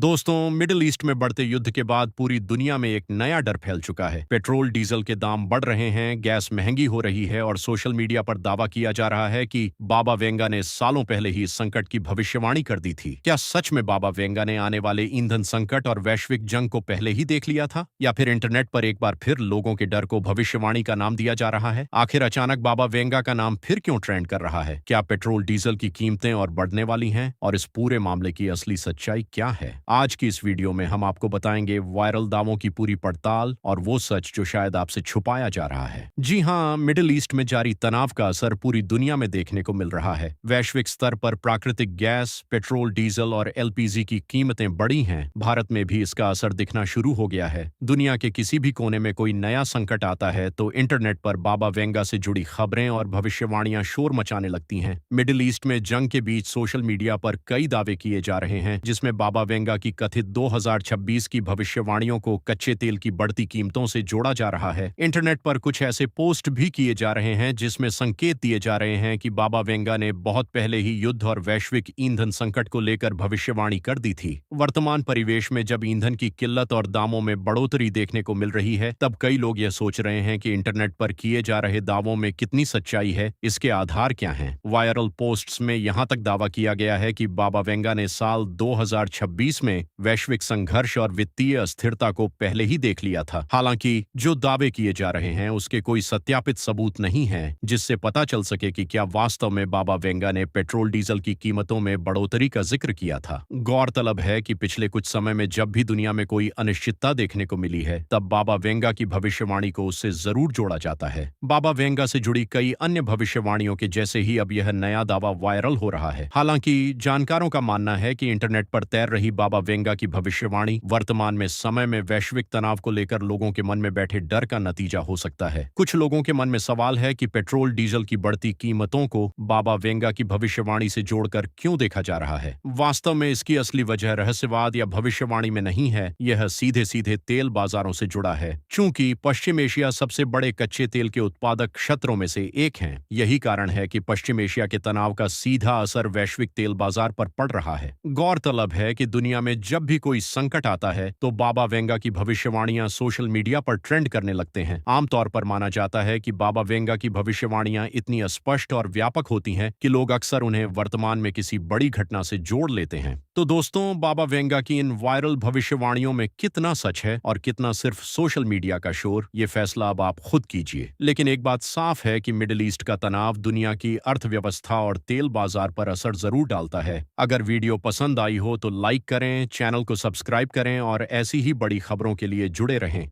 दोस्तों, middle east में बढ़ते युद्ध के बाद पूरी दुनिया में एक नया डर फैल चुका है। पेट्रोल डीजल के दाम बढ़ रहे हैं, गैस महंगी हो रही है और सोशल मीडिया पर दावा किया जा रहा है कि बाबा वेंगा ने सालों पहले ही इस संकट की भविष्यवाणी कर दी थी। क्या सच में बाबा वेंगा ने आने वाले ईंधन संकट और वैश्विक जंग को पहले ही देख लिया था, या फिर इंटरनेट पर एक बार फिर लोगों के डर को भविष्यवाणी का नाम दिया जा रहा है? आखिर अचानक बाबा वेंगा का नाम फिर क्यों ट्रेंड कर रहा है? क्या पेट्रोल डीजल की कीमतें और बढ़ने वाली हैं, और इस पूरे मामले की असली सच्चाई क्या है? आज की इस वीडियो में हम आपको बताएंगे वायरल दावों की पूरी पड़ताल और वो सच जो शायद आपसे छुपाया जा रहा है। जी हाँ, मिडिल ईस्ट में जारी तनाव का असर पूरी दुनिया में देखने को मिल रहा है। वैश्विक स्तर पर प्राकृतिक गैस, पेट्रोल, डीजल और एलपीजी की कीमतें बढ़ी हैं। भारत में भी इसका असर दिखना शुरू हो गया है। दुनिया के किसी भी कोने में कोई नया संकट आता है तो इंटरनेट पर बाबा वेंगा से जुड़ी खबरें और भविष्यवाणियां शोर मचाने लगती हैं। मिडिल ईस्ट में जंग के बीच सोशल मीडिया पर कई दावे किए जा रहे हैं, जिसमें बाबा वेंगा की कथित 2026 की भविष्यवाणियों को कच्चे तेल की बढ़ती कीमतों से जोड़ा जा रहा है। इंटरनेट पर कुछ ऐसे पोस्ट भी किए जा रहे हैं जिसमें संकेत दिए जा रहे हैं कि बाबा वेंगा ने बहुत पहले ही युद्ध और वैश्विक ईंधन संकट को लेकर भविष्यवाणी कर दी थी। वर्तमान परिवेश में जब ईंधन की किल्लत और दामों में बढ़ोतरी देखने को मिल रही है, तब कई लोग यह सोच रहे हैं कि इंटरनेट पर किए जा रहे दावों में कितनी सच्चाई है, इसके आधार क्या हैं। वायरल पोस्ट्स में यहां तक दावा किया गया है कि बाबा वेंगा ने साल 2026 में वैश्विक संघर्ष और वित्तीय अस्थिरता को पहले ही देख लिया था। हालांकि जो दावे किए जा रहे हैं उसके कोई सत्यापित सबूत नहीं है जिससे पता चल सके कि क्या वास्तव में बाबा वेंगा ने पेट्रोल डीजल की कीमतों में बढ़ोतरी का जिक्र किया था। गौरतलब है कि पिछले कुछ समय में जब भी दुनिया में कोई अनिश्चितता देखने को मिली है, तब बाबा वेंगा की भविष्यवाणी को उससे जरूर जोड़ा जाता है। बाबा वेंगा से जुड़ी कई अन्य भविष्यवाणियों के जैसे ही अब यह नया दावा वायरल हो रहा है। हालांकि जानकारों का मानना है कि इंटरनेट पर तैर रही बाबा वेंगा की भविष्यवाणी वर्तमान में समय में वैश्विक तनाव को लेकर लोगों के मन में बैठे डर का नतीजा हो सकता है। कुछ लोगों के मन में सवाल है कि पेट्रोल डीजल की बढ़ती कीमतों को बाबा वेंगा की भविष्यवाणी से जोड़कर क्यों देखा जा रहा है। वास्तव में इसकी असली वजह रहस्यवाद या भविष्यवाणी में नहीं है, यह सीधे सीधे तेल बाजारों से जुड़ा है। चूंकि पश्चिम एशिया सबसे बड़े कच्चे तेल के उत्पादक क्षेत्रों में से एक है, यही कारण है कि पश्चिम एशिया के तनाव का सीधा असर वैश्विक तेल बाजार पर पड़ रहा है। गौरतलब है कि दुनिया में जब भी कोई संकट आता है तो बाबा वेंगा की भविष्यवाणियां सोशल मीडिया पर ट्रेंड करने लगते हैं। आमतौर पर माना जाता है कि बाबा वेंगा की भविष्यवाणियां इतनी स्पष्ट और व्यापक होती हैं कि लोग अक्सर उन्हें वर्तमान में किसी बड़ी घटना से जोड़ लेते हैं। तो दोस्तों, बाबा वेंगा की इन वायरल भविष्यवाणियों में कितना सच है और कितना सिर्फ सोशल मीडिया का शोर, ये फैसला अब आप खुद कीजिए। लेकिन एक बात साफ है कि मिडिल ईस्ट का तनाव दुनिया की अर्थव्यवस्था और तेल बाजार पर असर जरूर डालता है। अगर वीडियो पसंद आई हो तो लाइक करें, चैनल को सब्सक्राइब करें और ऐसी ही बड़ी खबरों के लिए जुड़े रहें।